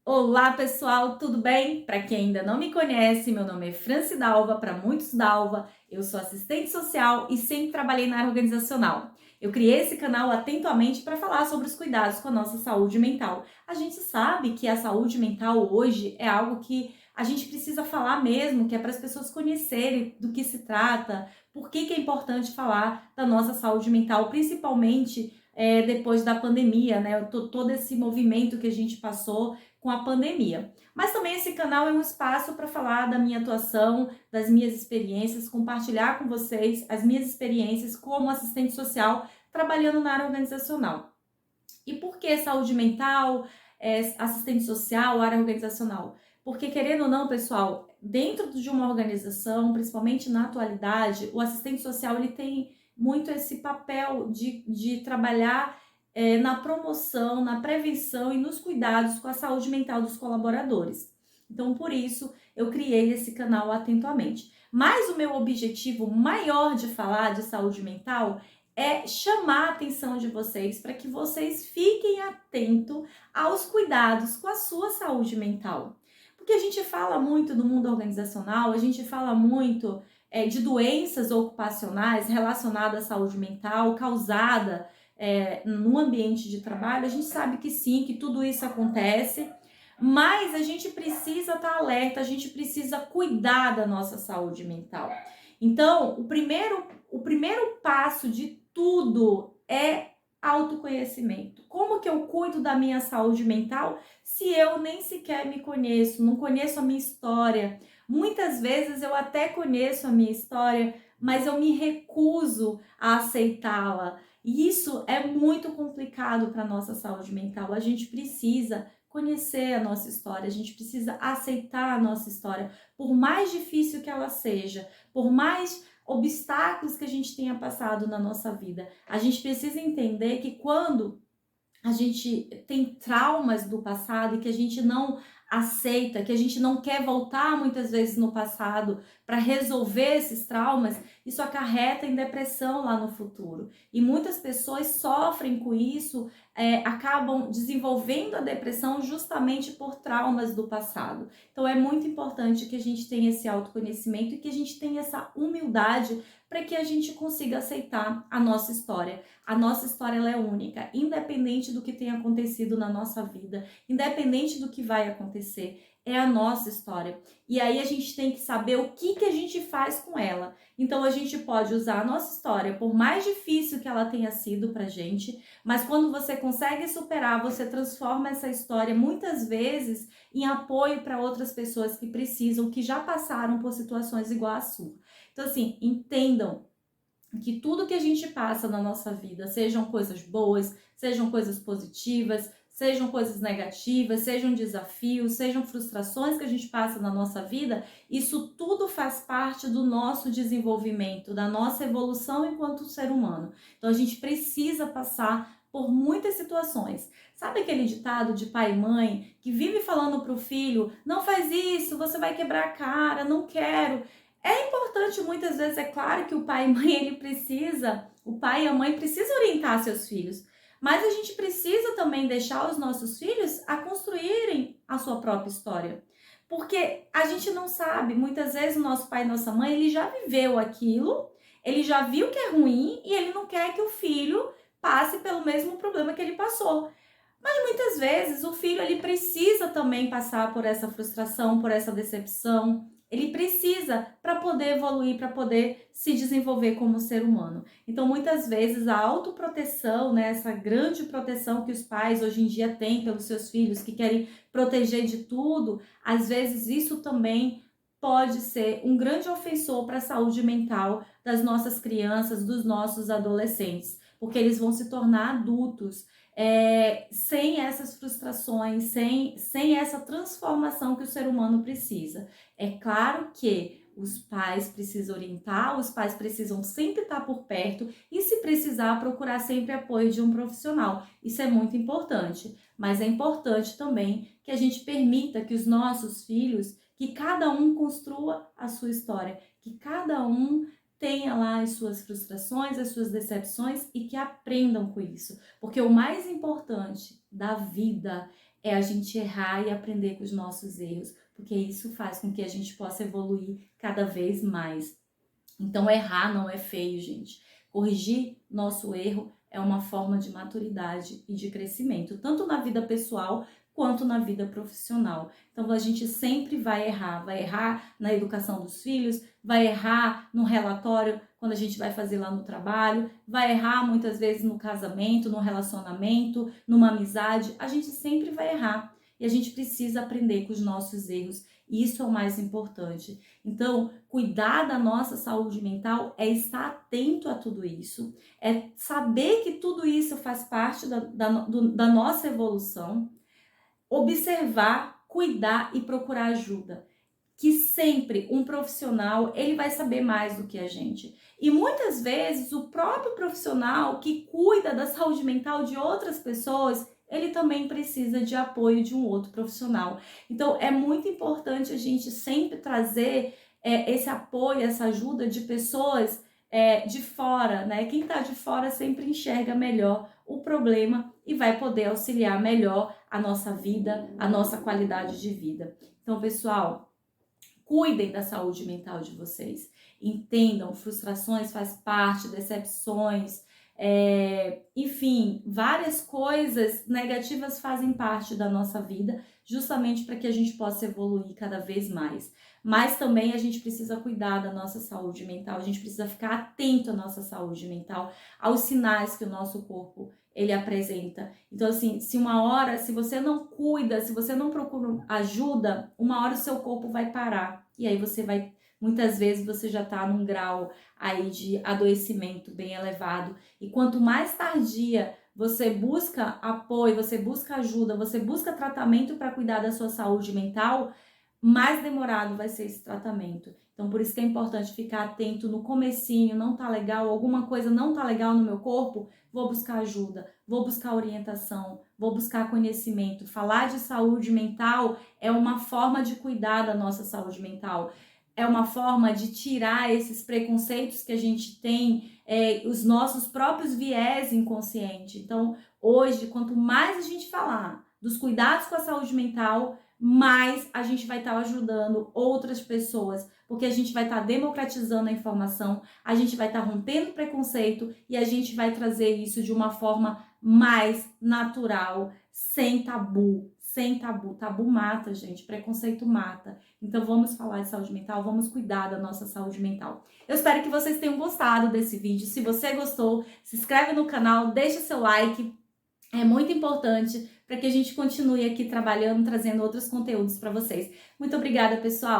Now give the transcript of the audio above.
Olá pessoal, tudo bem? Para quem ainda não me conhece, meu nome é Franci Dalva, para muitos Dalva, eu sou assistente social e sempre trabalhei na área organizacional. Eu criei esse canal atentamente para falar sobre os cuidados com a nossa saúde mental. A gente sabe que a saúde mental hoje é algo que a gente precisa falar mesmo, que é para as pessoas conhecerem do que se trata, por que é importante falar da nossa saúde mental, principalmente depois da pandemia, né? Todo esse movimento que a gente passou com a pandemia. Mas também esse canal é um espaço para falar da minha atuação, das minhas experiências, compartilhar com vocês as minhas experiências como assistente social trabalhando na área organizacional. E por que saúde mental, assistente social, área organizacional? Porque, querendo ou não, pessoal, dentro de uma organização, principalmente na atualidade, o assistente social ele tem muito esse papel de trabalhar na promoção, na prevenção e nos cuidados com a saúde mental dos colaboradores. Então, por isso, eu criei esse canal Atentamente. Mas o meu objetivo maior de falar de saúde mental é chamar a atenção de vocês para que vocês fiquem atentos aos cuidados com a sua saúde mental. Porque a gente fala muito no mundo organizacional, a gente fala muito de doenças ocupacionais relacionadas à saúde mental, causada no ambiente de trabalho. A gente sabe que sim, que tudo isso acontece, mas a gente precisa estar alerta, a gente precisa cuidar da nossa saúde mental. Então, o primeiro passo de tudo é autoconhecimento. Como que eu cuido da minha saúde mental se eu nem sequer me conheço, não conheço a minha história? Muitas vezes eu até conheço a minha história, mas eu me recuso a aceitá-la. E isso é muito complicado para a nossa saúde mental. A gente precisa conhecer a nossa história, a gente precisa aceitar a nossa história, por mais difícil que ela seja, por mais obstáculos que a gente tenha passado na nossa vida. A gente precisa entender que quando a gente tem traumas do passado e que a gente não aceita, que a gente não quer voltar muitas vezes no passado para resolver esses traumas, isso acarreta em depressão lá no futuro. E muitas pessoas sofrem com isso, acabam desenvolvendo a depressão justamente por traumas do passado. Então é muito importante que a gente tenha esse autoconhecimento e que a gente tenha essa humildade para que a gente consiga aceitar a nossa história. A nossa história ela é única, independente do que tenha acontecido na nossa vida, independente do que vai acontecer, é a nossa história. E aí a gente tem que saber o que a gente faz com ela. Então a gente pode usar a nossa história, por mais difícil que ela tenha sido pra gente, mas quando você consegue superar, você transforma essa história muitas vezes em apoio para outras pessoas que precisam, que já passaram por situações igual a sua. Então assim, entendam que tudo que a gente passa na nossa vida, sejam coisas boas, sejam coisas positivas, sejam coisas negativas, sejam desafios, sejam frustrações que a gente passa na nossa vida, isso tudo faz parte do nosso desenvolvimento, da nossa evolução enquanto ser humano. Então a gente precisa passar por muitas situações. Sabe aquele ditado de pai e mãe que vive falando para o filho: não faz isso, você vai quebrar a cara, não quero. É importante muitas vezes, é claro que o pai e mãe, o pai e a mãe precisam orientar seus filhos, mas a gente precisa também deixar os nossos filhos a construírem a sua própria história. Porque a gente não sabe, muitas vezes o nosso pai e nossa mãe, ele já viveu aquilo, ele já viu que é ruim e ele não quer que o filho passe pelo mesmo problema que ele passou. Mas muitas vezes o filho ele precisa também passar por essa frustração, por essa decepção. Ele precisa para poder evoluir, para poder se desenvolver como ser humano. Então, muitas vezes a autoproteção, né, essa grande proteção que os pais hoje em dia têm pelos seus filhos, que querem proteger de tudo, às vezes isso também pode ser um grande ofensor para a saúde mental das nossas crianças, dos nossos adolescentes, porque eles vão se tornar adultos sem essas frustrações, sem essa transformação que o ser humano precisa. É claro que os pais precisam orientar, os pais precisam sempre estar por perto e, se precisar, procurar sempre apoio de um profissional. Isso é muito importante, mas é importante também que a gente permita que os nossos filhos, que cada um construa a sua história, que cada um tenha lá as suas frustrações, as suas decepções e que aprendam com isso. Porque o mais importante da vida é a gente errar e aprender com os nossos erros, porque isso faz com que a gente possa evoluir cada vez mais. Então, errar não é feio, gente. Corrigir nosso erro é uma forma de maturidade e de crescimento, tanto na vida pessoal quanto na vida profissional. Então, a gente sempre vai errar na educação dos filhos, vai errar no relatório quando a gente vai fazer lá no trabalho, vai errar muitas vezes no casamento, no relacionamento, numa amizade. A gente sempre vai errar e a gente precisa aprender com os nossos erros. E isso é o mais importante. Então, cuidar da nossa saúde mental é estar atento a tudo isso, é saber que tudo isso faz parte da nossa evolução, observar, cuidar e procurar ajuda. Que sempre um profissional, ele vai saber mais do que a gente. E muitas vezes o próprio profissional que cuida da saúde mental de outras pessoas, ele também precisa de apoio de um outro profissional. Então, é muito importante a gente sempre trazer esse apoio, essa ajuda de pessoas de fora, né? Quem está de fora sempre enxerga melhor o problema e vai poder auxiliar melhor a nossa vida, a nossa qualidade de vida. Então, pessoal, cuidem da saúde mental de vocês. Entendam, frustrações faz parte, decepções, enfim, várias coisas negativas fazem parte da nossa vida, justamente para que a gente possa evoluir cada vez mais. Mas também a gente precisa cuidar da nossa saúde mental, a gente precisa ficar atento à nossa saúde mental, aos sinais que o nosso corpo ele apresenta. Então, assim, se você não cuida, se você não procura ajuda, uma hora o seu corpo vai parar. E aí muitas vezes você já tá num grau aí de adoecimento bem elevado. E quanto mais tardia você busca apoio, você busca ajuda, você busca tratamento para cuidar da sua saúde mental, mais demorado vai ser esse tratamento. Então, por isso que é importante ficar atento no comecinho, não tá legal, alguma coisa não tá legal no meu corpo, vou buscar ajuda, vou buscar orientação, vou buscar conhecimento. Falar de saúde mental é uma forma de cuidar da nossa saúde mental, é uma forma de tirar esses preconceitos que a gente tem, os nossos próprios viés inconscientes. Então, hoje, quanto mais a gente falar dos cuidados com a saúde mental, mais a gente vai estar ajudando outras pessoas, porque a gente vai estar democratizando a informação, a gente vai estar rompendo preconceito e a gente vai trazer isso de uma forma mais natural, sem tabu. Sem tabu. Tabu mata, gente. Preconceito mata. Então, vamos falar de saúde mental, vamos cuidar da nossa saúde mental. Eu espero que vocês tenham gostado desse vídeo. Se você gostou, se inscreve no canal, deixa seu like. É muito importante para que a gente continue aqui trabalhando, trazendo outros conteúdos para vocês. Muito obrigada, pessoal!